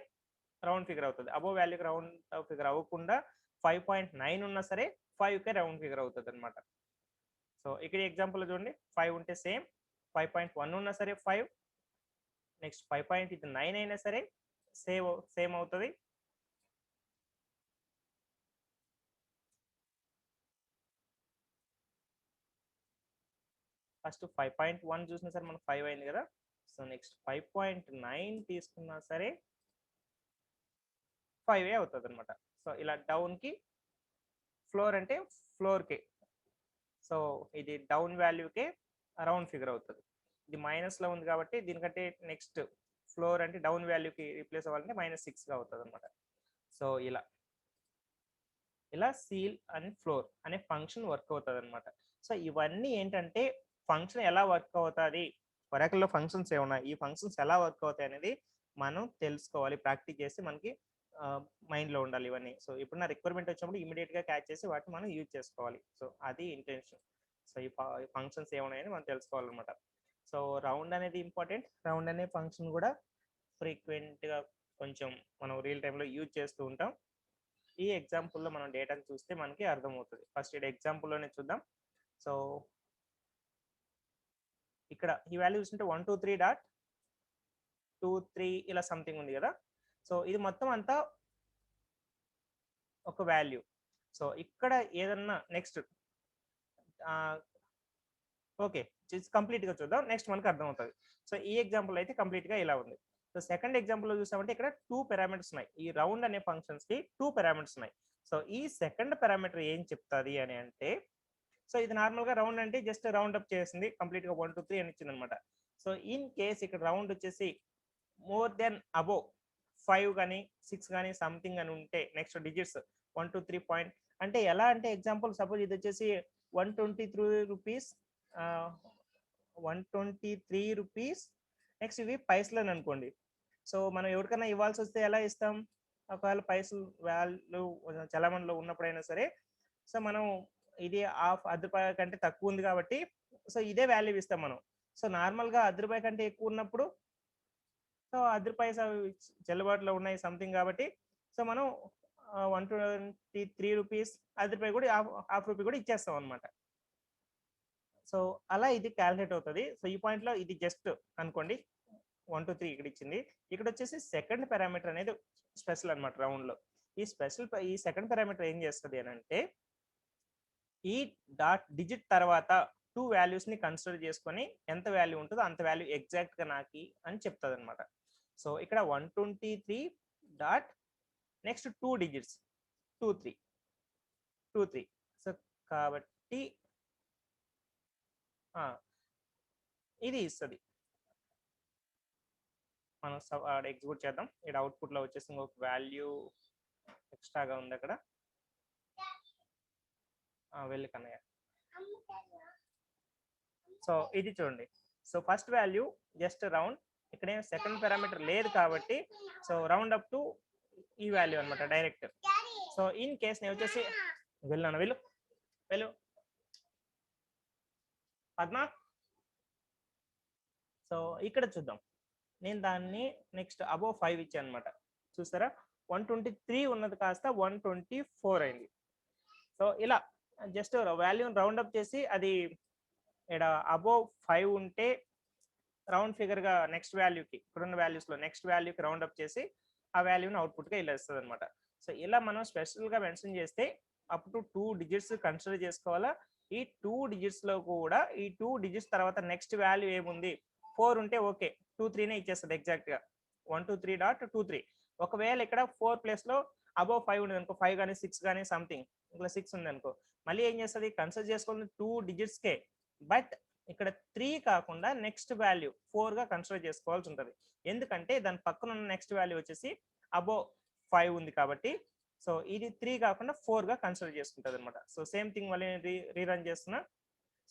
రౌండ్ ఫిగర్ అవుతుంది. అబోవ్ వాల్యూకి రౌండ్ ఫిగర్ అవ్వకుండా 5.9 ఉన్నా సరే 5కే రౌండ్ ఫిగర్ అవుతుంది అనమాట. సో ఇక్కడ ఎగ్జాంపుల్ చూడండి 5 ఉంటే సేమ్, 5.1 ఉన్నా సరే 5, నెక్స్ట్ 5.9 అయినా సరే సేమ్ అవుతుంది. ఫస్ట్ 5.1 చూసినా సరే మనకు 5 అయింది కదా. సో నెక్స్ట్ 5.9 తీసుకున్నా సరే 5ఏ అవుతుంది అనమాట. సో ఇలా డౌన్కి ఫ్లోర్ అంటే ఫ్లోర్కే, సో ఇది డౌన్ వాల్యూకే రౌండ్ ఫిగర్ అవుతుంది. ఇది మైనస్లో ఉంది కాబట్టి దీనికంటే నెక్స్ట్ ఫ్లోర్ అంటే డౌన్ వాల్యూకి రీప్లేస్ అవ్వాలంటే -6గా అవుతుంది అనమాట. సో ఇలా సీల్ అండ్ ఫ్లోర్ అనే ఫంక్షన్ వర్క్ అవుతుంది అనమాట. సో ఇవన్నీ ఏంటంటే ఫంక్షన్ ఎలా వర్క్ అవుతుంది, ఒరాకిల్లో ఫంక్షన్స్ ఏమున్నాయి, ఈ ఫంక్షన్స్ ఎలా వర్క్ అవుతాయి అనేది మనం తెలుసుకోవాలి. ప్రాక్టీస్ చేసి మనకి మైండ్లో ఉండాలి ఇవన్నీ. సో ఇప్పుడు నా రిక్వైర్మెంట్ వచ్చినప్పుడు ఇమీడియట్గా క్యాచ్ చేసి వాటిని మనం యూజ్ చేసుకోవాలి. సో అది ఇంటెన్షన్. సో ఈ ఫంక్షన్స్ ఏమున్నాయని మనం తెలుసుకోవాలన్నమాట. సో రౌండ్ అనేది ఇంపార్టెంట్. రౌండ్ అనే ఫంక్షన్ కూడా ఫ్రీక్వెంట్గా కొంచెం మనం రియల్ టైంలో యూజ్ చేస్తూ ఉంటాం. ఈ ఎగ్జాంపుల్లో మనం డేటాను చూస్తే మనకి అర్థమవుతుంది. ఫస్ట్ ఇక్కడ ఎగ్జాంపుల్లోనే చూద్దాం. సో ఇక్కడ ఈ వాల్యూ చూస్తుంటే 123.23 ఇలా సంథింగ్ ఉంది కదా. సో ఇది మొత్తం అంతా ఒక వాల్యూ. సో ఇక్కడ ఏదన్నా నెక్స్ట్ ఓకే కంప్లీట్గా చూద్దాం, నెక్స్ట్ మనకు అర్థమవుతుంది. సో ఈ ఎగ్జాంపుల్ అయితే కంప్లీట్గా ఇలా ఉంది. సో సెకండ్ ఎగ్జాంపుల్లో చూసామంటే ఇక్కడ 2 పారామీటర్స్ ఉన్నాయి. ఈ రౌండ్ అనే ఫంక్షన్స్కి 2 పారామీటర్స్ ఉన్నాయి. సో ఈ సెకండ్ పారామీటర్ ఏం చెప్తుంది అని అంటే, సో ఇది నార్మల్గా రౌండ్ అంటే జస్ట్ రౌండ్ అప్ చేసింది కంప్లీట్గా 1 to 3 అని ఇచ్చింది అనమాట. సో ఇన్ కేస్ ఇక్కడ రౌండ్ వచ్చేసి మోర్ దెన్ అబోవ్ 5 కానీ 6 కానీ సంథింగ్ అని ఉంటే నెక్స్ట్ డిజిట్స్ 1 to 3 పాయింట్ అంటే ఎలా అంటే ఎగ్జాంపుల్ సపోజ్ ఇది వచ్చేసి 123 రూపీస్ 123 రూపీస్ నెక్స్ట్ ఇవి పైసలు అని అనుకోండి. సో మనం ఎవరికైనా ఇవ్వాల్సి వస్తే ఎలా ఇస్తాం, ఒకవేళ పైసలు వాల్యూ చలామణిలో ఉన్నప్పుడైనా సరే సో మనం ఇది ₹10 కంటే తక్కువ ఉంది కాబట్టి సో ఇదే వాల్యూ ఇస్తాం మనం. సో నార్మల్గా ₹10 కంటే ఎక్కువ ఉన్నప్పుడు సో ₹10 చెల్లుబాటులో ఉన్నాయి సంథింగ్ కాబట్టి సో మనం 123 రూపీస్ ₹10 కూడా హాఫ్ రూపీ కూడా ఇచ్చేస్తాం అనమాట. సో అలా ఇది క్యాలిక్యులేట్ అవుతుంది. సో ఈ పాయింట్లో ఇది జస్ట్ అనుకోండి 1 to 3 ఇక్కడ ఇచ్చింది. ఇక్కడ వచ్చేసి సెకండ్ పారామీటర్ అనేది స్పెషల్ అనమాట రౌండ్లో. ఈ సెకండ్ పారామీటర్ ఏం చేస్తుంది అని అంటే ఈ డాట్ డిజిట్ తర్వాత 2 వాల్యూస్ని కన్సిడర్ చేసుకొని ఎంత వాల్యూ ఉంటుందో అంత వాల్యూ ఎగ్జాక్ట్గా నాకి అని చెప్తుంది అనమాట. సో ఇక్కడ 123 డాట్ నెక్స్ట్ 2 డిజిట్స్ 23. సో కాబట్టి ఇది ఇస్తుంది. మనం ఎగ్జిక్యూట్ చేద్దాం. ఇక్కడ అవుట్పుట్లో వచ్చేసి ఇంకొక వాల్యూ ఎక్స్ట్రాగా ఉంది అక్కడ. వెళ్ళి కన్నయ్య. సో ఇది చూడండి. So first value just round, ఇక్కడ సెకండ్ పారామీటర్ లేదు కాబట్టి సో రౌండ్ అప్ టు ఈ వాల్యూ అనమాట డైరెక్ట్. సో ఇన్ కేస్ నేను వచ్చేసి వెళ్ళు పద్మా. సో ఇక్కడ చూద్దాం, నేను దాన్ని నెక్స్ట్ అబోవ్ 5 ఇచ్చాను అనమాట. చూసారా, 123 ఉన్నది కాస్త 124 అయింది. సో ఇలా జస్ట్ వాల్యూని రౌండ్ అప్ చేసి, అది ఇక్కడ అబోవ్ 5 ఉంటే రౌండ్ ఫిగర్ గా నెక్స్ట్ వాల్యూకి, ఇప్పుడున్న వాల్యూస్ లో నెక్స్ట్ వాల్యూకి రౌండ్ అప్ చేసి ఆ వాల్యూని అవుట్పుట్ గా ఇలా ఇస్తుంది అనమాట. సో ఇలా మనం స్పెషల్ గా మెన్షన్ చేస్తే అప్ టు 2 డిజిట్స్ కన్సిడర్ చేసుకోవాలా. ఈ 2 డిజిట్స్ లో కూడా ఈ 2 డిజిట్స్ తర్వాత నెక్స్ట్ వాల్యూ ఏముంది, 4 ఉంటే ఓకే, 2 3నే ఇచ్చేస్తుంది ఎగ్జాక్ట్ గా 123.23. ఒకవేళ ఇక్కడ 4 ప్లేస్ లో అబౌవ్ 5 ఉంది అనుకో, 5 కానీ 6 కానీ సంథింగ్ ఇట్లా 6 ఉంది అనుకో, మళ్ళీ ఏం చేస్తుంది, కన్సిడర్ చేసుకోవాలి 2 డిజిట్స్ కే, బట్ ఇక్కడ 3 కాకుండా నెక్స్ట్ వాల్యూ 4 గా కన్సిడర్ చేసుకోవాల్సి ఉంటుంది. ఎందుకంటే దాని పక్కన ఉన్న నెక్స్ట్ వాల్యూ వచ్చేసి అబోవ్ 5 ఉంది కాబట్టి, సో ఇది 3 కాకుండా 4 గా కన్సిడర్ చేసుకుంటుంది అనమాట. సో సేమ్ థింగ్ మళ్ళీ రీరన్ చేస్తున్నా.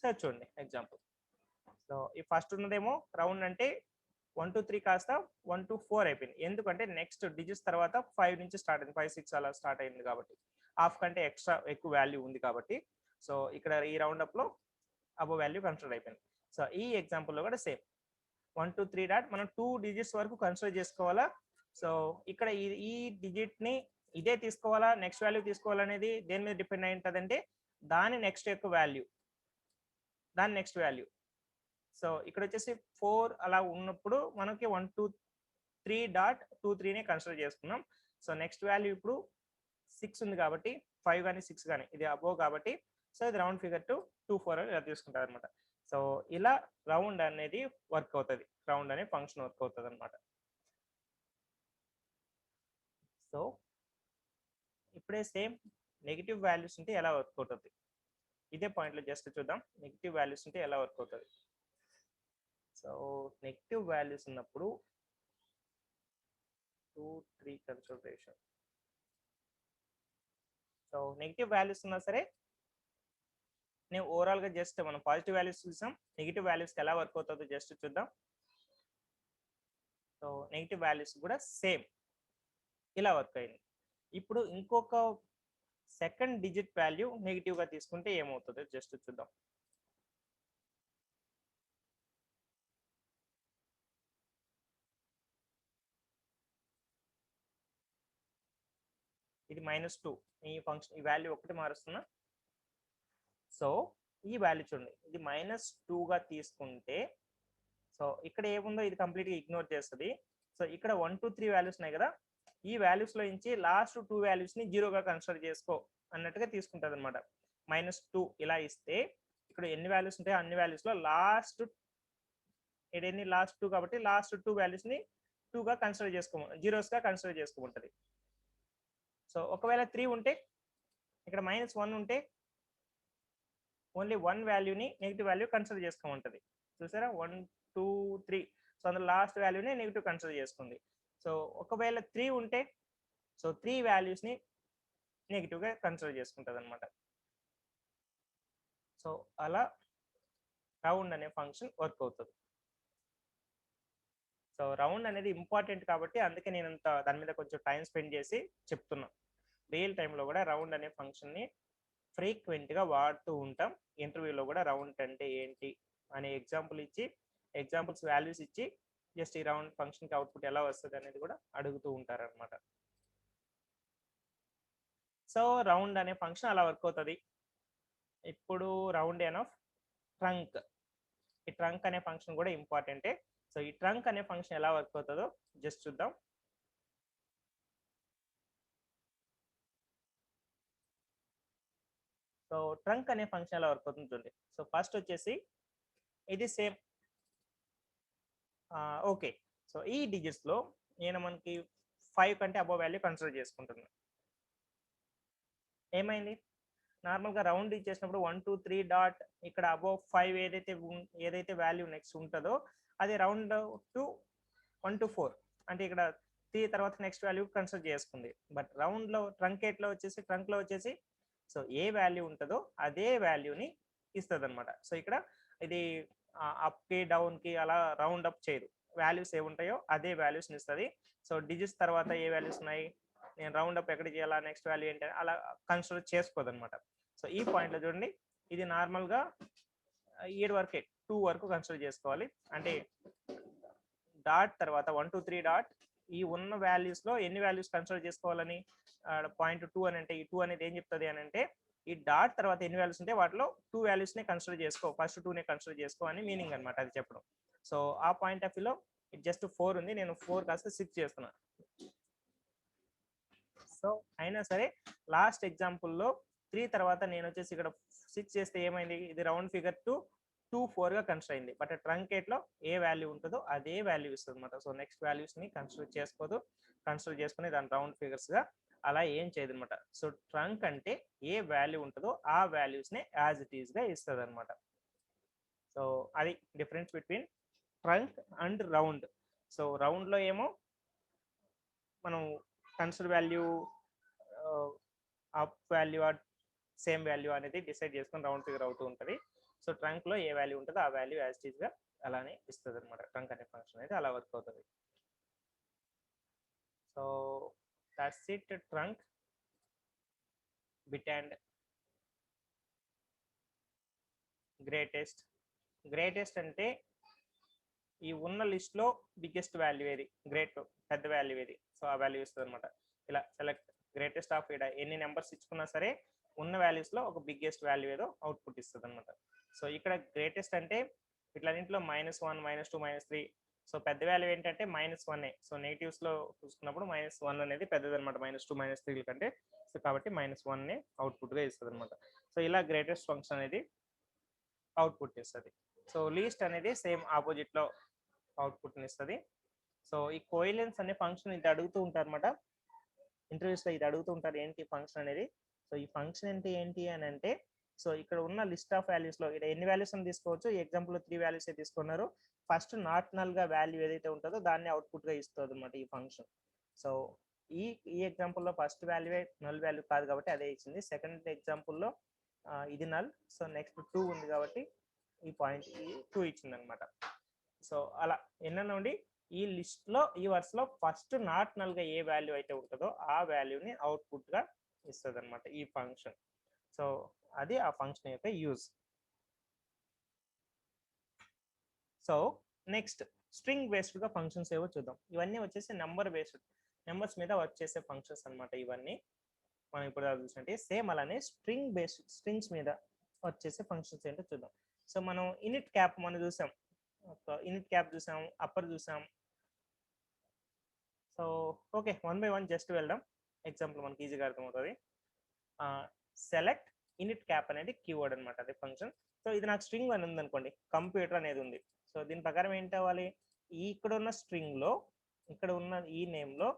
సార్ చూడండి ఎగ్జాంపుల్. సో ఈ ఫస్ట్ ఉన్నదేమో రౌండ్ అంటే 1 2 3 కాస్త 1 2 4 అయిపోయింది. ఎందుకంటే నెక్స్ట్ డిజిట్స్ తర్వాత 5 నుంచి స్టార్ట్ అయింది, 5 6 అలా స్టార్ట్ అయింది కాబట్టి, హాఫ్ కంటే ఎక్స్ట్రా ఎక్కువ వాల్యూ ఉంది కాబట్టి, సో ఇక్కడ ఈ రౌండ్ అప్ లో అబోవ్ వాల్యూ కన్సిడర్ అయిపోయింది. సో ఈ ఎగ్జాంపుల్ లో కూడా సేమ్ 1 2 3 డాట్ మనం 2 డిజిట్స్ వరకు కన్సిడర్ చేసుకోవాలా. సో ఇక్కడ ఈ డిజిట్ ని ఇదే తీసుకోవాలా, నెక్స్ట్ వాల్యూ తీసుకోవాలనేది దేని మీద డిపెండ్ అయి ఉంటుంది అంటే దాని నెక్స్ట్ యొక్క వాల్యూ, దాని నెక్స్ట్ వాల్యూ. సో ఇక్కడ వచ్చేసి 4 అలా ఉన్నప్పుడు మనకి 1 2 3.23నే కన్సిడర్ చేసుకున్నాం. సో నెక్స్ట్ వాల్యూ ఇప్పుడు 6 ఉంది కాబట్టి, 5 కానీ 6 కానీ ఇది అబోవ్ కాబట్టి, సో ఇది రౌండ్ ఫిగర్ టు 2 4 ఇలా తీసుకుంటారు అనమాట. సో ఇలా రౌండ్ అనేది వర్క్ అవుతుంది, రౌండ్ అనే ఫంక్షన్ వర్క్ అవుతుంది అనమాట. సో ఇప్పుడే సేమ్ నెగిటివ్ వాల్యూస్ ఉంటే ఎలా వర్క్ అవుతుంది, ఇదే పాయింట్లో జస్ట్ చూద్దాం నెగిటివ్ వాల్యూస్ ఉంటే ఎలా వర్క్ అవుతుంది. సో నెగిటివ్ వాల్యూస్ ఉన్నప్పుడు 2 3 కన్సిడరేషన్. సో నెగిటివ్ వాల్యూస్ ఉన్నా సరే నేను ఓవరాల్ గా జస్ట్ మనం పాజిటివ్ వాల్యూస్ చూసాం, నెగిటివ్ వాల్యూస్ ఎలా వర్క్ అవుతుందో జస్ట్ చూద్దాం. సో నెగిటివ్ వాల్యూస్ కూడా సేమ్ ఇలా వర్క్ అయింది. ఇప్పుడు ఇంకొక సెకండ్ డిజిట్ వాల్యూ నెగిటివ్ గా తీసుకుంటే ఏమవుతుందో జస్ట్ చూద్దాం. ఇది -2, ఈ ఫంక్షన్ ఈ వాల్యూ ఒకటి మారుస్తున్నా. సో ఈ వాల్యూ చూడండి, ఇది -2 గా తీసుకుంటే, సో ఇక్కడ ఏముందో ఇది కంప్లీట్గా ఇగ్నోర్ చేస్తుంది. సో ఇక్కడ 1 2 3 వాల్యూస్ ఉన్నాయి కదా, ఈ వాల్యూస్ లో నుంచి లాస్ట్ 2 వాల్యూస్ ని 0గా కన్సిడర్ చేసుకో అన్నట్టుగా తీసుకుంటుంది అనమాట. -2 ఇలా ఇస్తే ఇక్కడ ఎన్ని వాల్యూస్ ఉంటాయో అన్ని వాల్యూస్ లో లాస్ట్ ఎన్ని లాస్ట్ 2 కాబట్టి లాస్ట్ 2 వాల్యూస్ ని 2గా కన్సిడర్ జీరోస్ గా కన్సిడర్ చేసుకోమంటది. సో ఒకవేళ 3 ఉంటే, ఇక్కడ -1 ఉంటే ఓన్లీ 1 వాల్యూని నెగిటివ్ వాల్యూ కన్సిడర్ చేసుకోమంటది. చూసారా 1 2 3, సో అందులో లాస్ట్ వాల్యూని నెగిటివ్ కన్సిడర్ చేసుకుంది. సో ఒకవేళ 3 ఉంటే, సో 3 వాల్యూస్ని నెగిటివ్గా కన్సిడర్ చేసుకుంటుంది అనమాట. సో అలా రౌండ్ అనే ఫంక్షన్ వర్క్ అవుతుంది. సో రౌండ్ అనేది ఇంపార్టెంట్ కాబట్టి అందుకే నేను దాని మీద కొంచెం టైం స్పెండ్ చేసి చెప్తున్నా. రియల్ టైంలో కూడా రౌండ్ అనే ఫంక్షన్ని ఫ్రీక్వెంట్గా వాడుతూ ఉంటాం. ఇంటర్వ్యూలో కూడా రౌండ్ అంటే ఏంటి అనే ఎగ్జాంపుల్ ఇచ్చి, ఎగ్జాంపుల్స్ వాల్యూస్ ఇచ్చి జస్ట్ ఈ రౌండ్ ఫంక్షన్కి అవుట్పుట్ ఎలా వస్తుంది అనేది కూడా అడుగుతూ ఉంటారనమాట. సో రౌండ్ అనే ఫంక్షన్ అలా వర్క్ అవుతుంది. ఇప్పుడు రౌండ్ ఎన్ ఆఫ్ ట్రంక్, ఈ ట్రంక్ అనే ఫంక్షన్ కూడా ఇంపార్టెంటే. సో ఈ ట్రంక్ అనే ఫంక్షన్ ఎలా వర్క్ అవుతుందో జస్ట్ చూద్దాం. సో ట్రంక్ అనే ఫంక్షన్ ఎలా వర్క్ అవుతుంది చూడండి. సో ఫస్ట్ వచ్చేసి ఇది సేమ్ ఓకే. సో ఈ డిజిట్స్ లో నేను మనకి 5 కంటే అబోవ్ వాల్యూ కన్సిడర్ చేసుకుంటున్నాను. ఏమైంది, నార్మల్గా రౌండ్ ఇచ్చేసినప్పుడు 1 2 3 డాట్ ఇక్కడ అబోవ్ 5 ఏదైతే వాల్యూ నెక్స్ట్ ఉంటుందో అది రౌండ్ టు 1 to 4, అంటే ఇక్కడ 3 తర్వాత నెక్స్ట్ వాల్యూ కన్సిడర్ చేసుకుంది. బట్ రౌండ్లో ట్రంక్లో వచ్చేసి సో ఏ వాల్యూ ఉంటుందో అదే వాల్యూని ఇస్తుంది అనమాట. సో ఇక్కడ ఇది అప్కి డౌన్కి అలా రౌండ్ అప్ చేయదు, వాల్యూస్ ఏముంటాయో అదే వాల్యూస్ని ఇస్తుంది. సో డిజిట్స్ తర్వాత ఏ వాల్యూస్ ఉన్నాయి, నేను రౌండ్ అప్ ఎక్కడ చేయాలా, నెక్స్ట్ వాల్యూ ఏంటి అలా కన్సిడర్ చేసుకోదు అనమాట. సో ఈ పాయింట్లో చూడండి, ఇది నార్మల్గా 7 వరకే 2 వరకు కన్సిడర్ చేసుకోవాలి. అంటే డాట్ తర్వాత 1 2 3 డాట్ ఈ ఉన్న వాల్యూస్ లో ఎన్ని వాల్యూస్ కన్సిడర్ చేసుకోవాలని పాయింట్ 2 అని అంటే ఈ 2 అనేది ఏం చెప్తుంది అని అంటే ఈ డాట్ తర్వాత ఎన్ని వాల్యూస్ ఉంటే వాటిలో 2 వాల్యూస్ నే కన్సిడర్ చేసుకో, ఫస్ట్ 2 నే కన్సిడర్ చేసుకో అని మీనింగ్ అనమాట అది చెప్పడం. సో ఆ పాయింట్ ఆఫ్ వ్యూలో ఇది జస్ట్ 4 ఉంది, నేను 4 కాస్త 6 చేస్తున్నాను. సో అయినా సరే లాస్ట్ ఎగ్జాంపుల్లో 3 తర్వాత నేను వచ్చేసి ఇక్కడ 6 చేస్తే ఏమైంది, ఇది రౌండ్ ఫిగర్ టు 2 4 గా కన్సిడర్ అయింది. బట్ ట్రంకేట్ లో ఏ వాల్యూ ఉంటుందో అదే వాల్యూ ఇస్తుంది అనమాట. సో నెక్స్ట్ వాల్యూస్ ని కన్సిడర్ చేసుకోదు, కన్సిడర్ చేసుకుని దాని రౌండ్ ఫిగర్స్ గా అలా ఏం చేయదు అనమాట. సో ట్రంక్ అంటే ఏ వాల్యూ ఉంటుందో ఆ వాల్యూస్ ని యాజ్ ఇట్ ఈస్ గా ఇస్తుంది అనమాట. సో అది difference between trunc and round. So round లో ఏమో మనం consider value up value or same value అనేది డిసైడ్ చేసుకొని రౌండ్ ఫిగర్ అవుతూ ఉంటుంది. సో ట్రంక్ లో ఏ వాల్యూ ఉంటుందో ఆ వాల్యూ యాజ్ ఇట్ ఈస్ గా అలానే ఇస్తుంది అనమాట. ట్రంక్ అనే ఫంక్షన్ అనేది అలా వర్క్ అవుతుంది. So that's it trunk bit and greatest. Greatest అంటే ఈ ఉన్న లిస్ట్ లో బిగ్గెస్ట్ వాల్యూ ఏది, గ్రేట్ పెద్ద వాల్యూ ఏది, సో ఆ వాల్యూ ఇస్తుంది అనమాట. ఇలా సెలెక్ట్ గ్రేటెస్ట్ ఆఫ్ ఇక్కడ ఎన్ని నెంబర్స్ ఇచ్చుకున్నా సరే ఉన్న వాల్యూస్ లో ఒక బిగ్గెస్ట్ వాల్యూ ఏదో అవుట్పుట్ ఇస్తుంది అనమాట. సో ఇక్కడ గ్రేటెస్ట్ అంటే ఇట్లన్నింటిలో -1 -2 -3. సో పెద్ద వాల్యూ ఏంటంటే -1. సో నెగిటివ్స్ లో చూసుకున్నప్పుడు -1 అనేది పెద్దది అనమాట -2 -3 కంటే. సో కాబట్టి -1 అవుట్పుట్ గా ఇస్తుంది అనమాట. సో ఇలా గ్రేటెస్ట్ ఫంక్షన్ అనేది అవుట్పుట్ ఇస్తుంది. సో లీస్ట్ అనేది సేమ్ ఆపోజిట్ లో అవుట్పుట్ ఇస్తుంది. సో ఈ కోయిలెన్స్ అనే ఫంక్షన్ ఇది అడుగుతూ ఉంటారు అనమాట ఇంటర్వ్యూస్ లో, ఇది అడుగుతూ ఉంటారు ఏంటి ఫంక్షన్ అనేది. సో ఈ ఫంక్షన్ అంటే ఏంటి అని అంటే సో ఇక్కడ ఉన్న లిస్ట్ ఆఫ్ వాల్యూస్ లో ఇక్కడ ఎన్ని వాల్యూస్ అని తీసుకోవచ్చు, ఈ ఎగ్జాంపుల్ లో 3 వాల్యూస్ తీసుకున్నారు. ఫస్ట్ నాట్ నల్ గా వాల్యూ ఏదైతే ఉంటుందో దాన్ని అవుట్పుట్ గా ఇస్తుంది అనమాట ఈ ఫంక్షన్. సో ఈ ఈ ఎగ్జాంపుల్ లో ఫస్ట్ వాల్యూ నల్ వాల్యూ కాదు కాబట్టి అదే ఇచ్చింది. సెకండ్ ఎగ్జాంపుల్ లో ఇది నల్, సో నెక్స్ట్ 2 ఉంది కాబట్టి ఈ పాయింట్ 2 ఇచ్చింది అనమాట. సో అలా ఎన్న నుండి ఈ లిస్ట్ లో ఈ వరుసలో ఫస్ట్ నాట్ నల్ గా ఏ వాల్యూ అయితే ఉంటుందో ఆ వాల్యూని అవుట్పుట్ గా ఇస్తుంది అనమాట ఈ ఫంక్షన్. సో అది ఆ ఫంక్షన్ యొక్క use. So next string based గా ఫంక్షన్స్ ఏవో చూద్దాం. ఇవన్నీ వచ్చేసి నెంబర్ బేస్డ్, నెంబర్స్ మీద వర్క్ చేసే ఫంక్షన్స్ అనమాట ఇవన్నీ. మనం ఇప్పుడు చూసినట్టే సేమ్ అలానే స్ట్రింగ్ బేస్డ్ స్ట్రింగ్స్ మీద వర్క్ చేసే ఫంక్షన్స్ ఏంటో చూద్దాం. సో మనం ఇనిట్ క్యాప్ మనం చూసాం, ఇనిట్ క్యాప్ చూసాం, అప్పర్ చూసాం. సో ఓకే 1 by 1 జస్ట్ వెళ్దాం, ఎగ్జాంపుల్ మనకి ఈజీగా అర్థమవుతుంది. సెలెక్ట్ ఇనిట్ క్యాప్ అనేది కీవర్డ్ అనమాట, అదే ఫంక్షన్. సో ఇది నాకు స్ట్రింగ్ అని ఉంది అనుకోండి, కంప్యూటర్ అనేది ఉంది. సో దీని ప్రకారం ఏంటి అవ్వాలి, ఇక్కడ ఉన్న స్ట్రింగ్ లో ఇక్కడ ఉన్న ఈ నేమ్ లో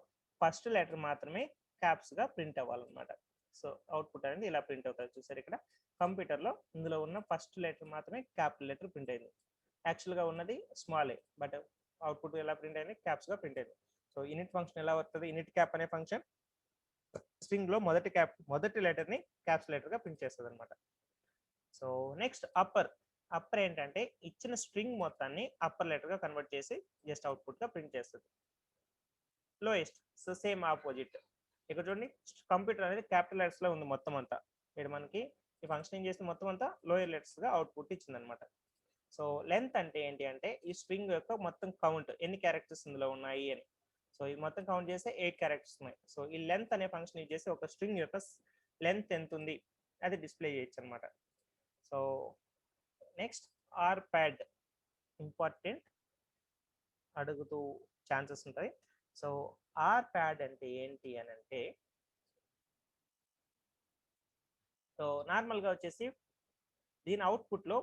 ఫస్ట్ లెటర్ మాత్రమే క్యాప్స్ గా ప్రింట్ అవ్వాలన్నమాట. సో అవుట్పుట్ అనేది ఇలా ప్రింట్ అవుతుంది. చూసారు ఇక్కడ కంప్యూటర్ లో ఇందులో ఉన్న ఫస్ట్ లెటర్ మాత్రమే క్యాపిటల్ లెటర్ ప్రింట్ అయింది. యాక్చువల్ గా ఉన్నది స్మాల్ ఏ, బట్ అవుట్పుట్ ఎలా ప్రింట్ అయింది, క్యాప్స్ గా ప్రింట్ అయింది. సో ఇనిట్ ఫంక్షన్ ఎలా వస్తుంది, ఇనిట్ క్యాప్ అనే ఫంక్షన్ స్ట్రింగ్ లో మొదటి లెటర్ ని క్యాప్స్ లెటర్ గా ప్రింట్ చేస్తుంది అనమాట. So next upper. అప్పర్ ఏంటంటే ఇచ్చిన స్ట్రింగ్ మొత్తాన్ని అప్పర్ లెటర్ గా కన్వర్ట్ చేసి జస్ట్ అవుట్పుట్ గా ప్రింట్ చేస్తుంది. Lowest, so same opposite. ఇక్కడ చూడండి కంప్యూటర్ అనేది క్యాపిటల్ లెటర్స్ లో ఉంది మొత్తం అంతా, ఇక్కడ మనకి ఈ ఫంక్షన్ ఏం చేస్తే మొత్తం అంతా లోయర్ లెటర్స్ గా అవుట్పుట్ ఇచ్చింది అనమాట. సో లెంత్ అంటే ఏంటి అంటే ఈ స్ట్రింగ్ యొక్క మొత్తం కౌంట్ ఎన్ని క్యారెక్టర్స్ ఇందులో ఉన్నాయి అని. సో ఇది మొత్తం కౌంట్ చేస్తే 8 క్యారెక్టర్స్ ఉన్నాయి. సో ఈ లెంత్ అనే ఫంక్షన్ యూజ్ చేసి ఒక స్ట్రింగ్ యొక్క లెంత్ ఎంత ఉంది అది డిస్ప్లే చేయొచ్చు అనమాట. So next R pad, important అడుగుతూ ఛాన్సెస్ ఉంటాయి. సో ఆర్ ప్యాడ్ అంటే ఏంటి అని అంటే సో నార్మల్గా వచ్చేసి దీని అవుట్పుట్ లో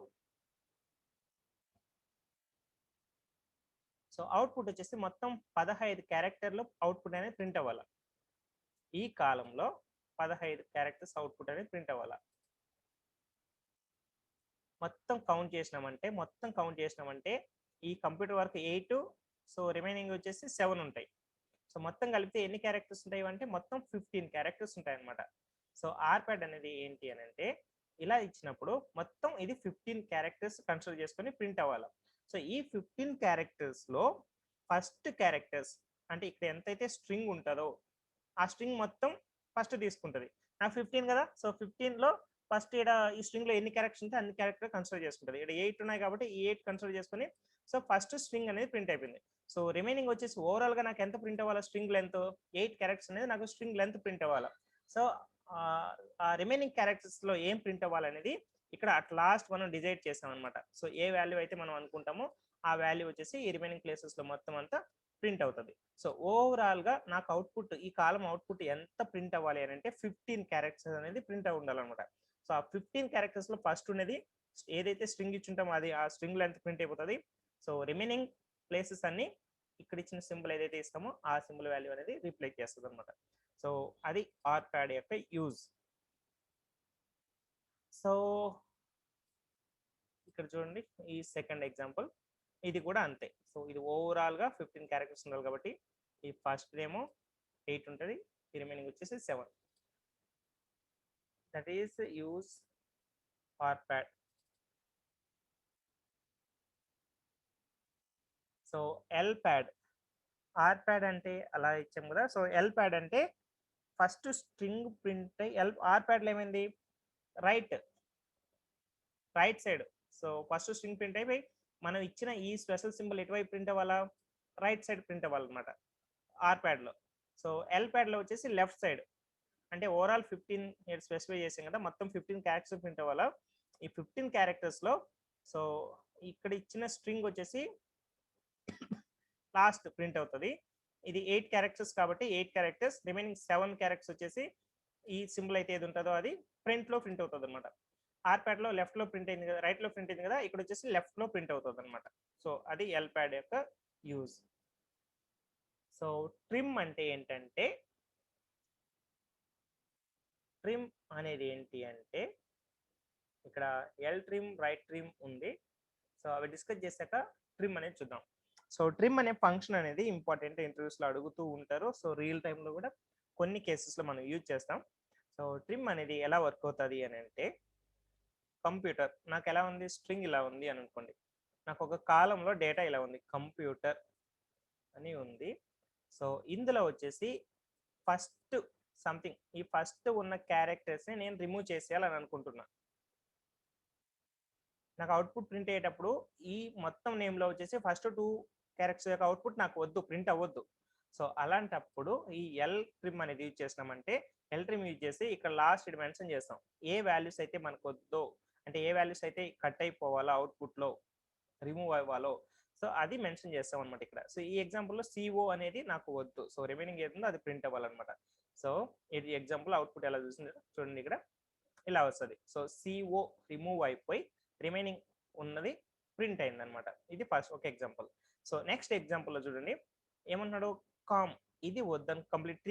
సో అవుట్పుట్ వచ్చేసి మొత్తం 15 క్యారెక్టర్లు అవుట్పుట్ అనేది ప్రింట్ అవ్వాలి. ఈ కాలంలో 15 క్యారెక్టర్స్ అవుట్పుట్ అనేది ప్రింట్ అవ్వాలి. మొత్తం కౌంట్ చేసినామంటే ఈ కంప్యూటర్ వర్క్ 8, సో రిమైనింగ్ వచ్చేసి 7 ఉంటాయి. సో మొత్తం కలిపితే ఎన్ని క్యారెక్టర్స్ ఉంటాయి అంటే మొత్తం 15 క్యారెక్టర్స్ ఉంటాయి అనమాట. సో ఆర్ప్యాడ్ అనేది ఏంటి అని అంటే ఇలా ఇచ్చినప్పుడు మొత్తం ఇది 15 క్యారెక్టర్స్ కన్సిడర్ చేసుకొని ప్రింట్ అవ్వాలి. సో ఈ 15 క్యారెక్టర్స్ లో ఫస్ట్ క్యారెక్టర్స్ అంటే ఇక్కడ ఎంతైతే స్ట్రింగ్ ఉంటుందో ఆ స్ట్రింగ్ మొత్తం ఫస్ట్ తీసుకుంటుంది. నాకు 15 కదా, సో 15 లో ఫస్ట్ ఇక్కడ ఈ స్ట్రింగ్ లో ఎన్ని క్యారెక్టర్స్ ఉంటే అన్ని క్యారెక్టర్ కన్సిడర్ చేసుకుంటుంది. ఇక్కడ 8 ఉన్నాయి కాబట్టి ఈ 8 కన్సిడర్ చేసుకొని సో ఫస్ట్ స్ట్రింగ్ అనేది ప్రింట్ అయిపోయింది. సో రిమైనింగ్ వచ్చేసి ఓవరాల్ గా నాకు ఎంత ప్రింట్ అవ్వాలి స్ట్రింగ్ లెంత్ 8 క్యారెక్టర్స్ అనేది నాకు స్ట్రింగ్ లెంత్ ప్రింట్ అవ్వాలి. సో ఆ రిమైనింగ్ క్యారెక్టర్స్ లో ఏం ప్రింట్ అవ్వాలనేది ఇక్కడ అట్ లాస్ట్ మనం డిసైడ్ చేసాం అనమాట. సో ఏ వాల్యూ అయితే మనం అనుకుంటామో ఆ వాల్యూ వచ్చేసి ఈ రిమైనింగ్ ప్లేసెస్ లో మొత్తం అంతా ప్రింట్ అవుతుంది. సో ఓవరాల్ గా నాకు అవుట్పుట్ ఈ కాలం అవుట్పుట్ ఎంత ప్రింట్ అవ్వాలి అని అంటే 15 క్యారెక్టర్స్ అనేది ప్రింట్ అవ్వ ఉండాలన్నమాట. సో ఆ 15 క్యారెక్టర్స్ లో ఫస్ట్ ఉన్నది ఏదైతే స్ట్రింగ్ ఇచ్చుంటామో అది ఆ స్ట్రింగ్ లెంత్ ప్రింట్ అయిపోతుంది. సో రిమైనింగ్ ప్లేసెస్ అన్ని ఇక్కడ ఇచ్చిన సింబల్ ఏదైతే ఇస్తామో ఆ సింబల్ వాల్యూ అనేది రీప్లేస్ చేస్తుంది అనమాట. సో అది ఆర్ ప్యాడ్ యొక్క యూజ్. సో ఇక్కడ చూడండి ఈ సెకండ్ ఎగ్జాంపుల్ ఇది కూడా అంతే. సో ఇది ఓవరాల్ గా 15 క్యారెక్టర్స్ ఉండాలి కాబట్టి ఈ ఫస్ట్ ఏమో 8 ఉంటుంది, ఈ రిమైనింగ్ వచ్చేసి 7. That is use R pad. So L pad, R pad అంటే అలా ఇచ్చాం కదా. సో ఎల్ ప్యాడ్ అంటే first string print L R pad లో ఏమైంది right side. So first string print అయిపోయి మనం ఇచ్చిన ఈ స్పెషల్ సింబల్ ఎటువైపు ప్రింట్ అవ్వాలా రైట్ సైడ్ ప్రింట్ అవ్వాలన్నమాట ఆర్ ప్యాడ్ లో. సో ఎల్ ప్యాడ్ లో వచ్చేసి లెఫ్ట్ సైడ్. అంటే ఓవరాల్ 15 స్పెసిఫై చేసాం కదా, మొత్తం 15 క్యారెక్టర్స్ ప్రింట్ అవ్వాలా. ఈ 15 క్యారెక్టర్స్ లో సో ఇక్కడ ఇచ్చిన స్ట్రింగ్ వచ్చేసి లాస్ట్ ప్రింట్ అవుతుంది. ఇది 8 క్యారెక్టర్స్ కాబట్టి 8 క్యారెక్టర్స్, రిమైనింగ్ 7 క్యారెక్టర్స్ వచ్చేసి ఈ సింబల్ అయితే ఏది ఉంటుందో అది ఫ్రంట్ లో ప్రింట్ అవుతుంది అనమాట. ఆర్ ప్యాడ్ లో లెఫ్ట్ లో ప్రింట్ అయింది కదా, రైట్ లో ప్రింట్ అయింది కదా, ఇక్కడ వచ్చేసి లెఫ్ట్ లో ప్రింట్ అవుతుంది అనమాట. సో అది ఎల్ ప్యాడ్ యొక్క యూజ్. సో ట్రిమ్ అంటే ఏంటంటే ట్రిమ్ అనేది ఏంటి అంటే ఇక్కడ ఎల్ ట్రిమ్ రైట్ ట్రిమ్ ఉంది. సో అవి డిస్కస్ చేశాక ట్రిమ్ అనేది చూద్దాం. సో ట్రిమ్ అనే ఫంక్షన్ అనేది ఇంపార్టెంట్, ఇంటర్వ్యూస్ లో అడుగుతూ ఉంటారు. సో రియల్ టైంలో కూడా కొన్ని కేసెస్ లో మనం యూజ్ చేస్తాం. సో ట్రిమ్ అనేది ఎలా వర్క్ అవుతుంది అని అంటే కంప్యూటర్ నాకు ఎలా ఉంది స్ట్రింగ్ ఇలా ఉంది అని అనుకోండి, నాకు ఒక కాలంలో డేటా ఇలా ఉంది కంప్యూటర్ అని ఉంది. సో ఇందులో వచ్చేసి ఫస్ట్ సంథింగ్ ఈ ఫస్ట్ ఉన్న క్యారెక్టర్స్ ని నేను రిమూవ్ చేసేయాలని అనుకుంటున్నా. నాకు అవుట్పుట్ ప్రింట్ అయ్యేటప్పుడు ఈ మొత్తం నేమ్ లో వచ్చేసి ఫస్ట్ 2 క్యారెక్టర్స్ యొక్క అవుట్పుట్ నాకు వద్దు, ప్రింట్ అవ్వద్దు. సో అలాంటప్పుడు ఈ ఎల్ ట్రిమ్ అనేది యూజ్ చేసినామంటే ఎల్ ట్రిమ్ యూజ్ చేసి ఇక్కడ లాస్ట్ ఇది మెన్షన్ చేస్తాం ఏ వాల్యూస్ అయితే మనకు వద్దో, అంటే ఏ వాల్యూస్ అయితే కట్ అయిపోవాలో అవుట్పుట్ లో రిమూవ్ అవ్వాలో సో అది మెన్షన్ చేస్తాం అనమాట ఇక్కడ. సో ఈ ఎగ్జాంపుల్ లో సిఓ అనేది నాకు వద్దు, సో రిమైనింగ్ ఏదో అది ప్రింట్ అవ్వాలన్నమాట. సో ఇది ఎగ్జాంపుల్ అవుట్పుట్ ఎలా చూస్తుంది చూడండి, ఇక్కడ ఇలా వస్తుంది. సో సిఓ రిమూవ్ అయిపోయి రిమైనింగ్ ఉన్నది ప్రింట్ అయింది అనమాట. ఇది ఫస్ట్ ఒక ఎగ్జాంపుల్. సో నెక్స్ట్ ఎగ్జాంపుల్ లో చూడండి ఏమన్నాడు కామ్ ఇది వద్దని కంప్లీట్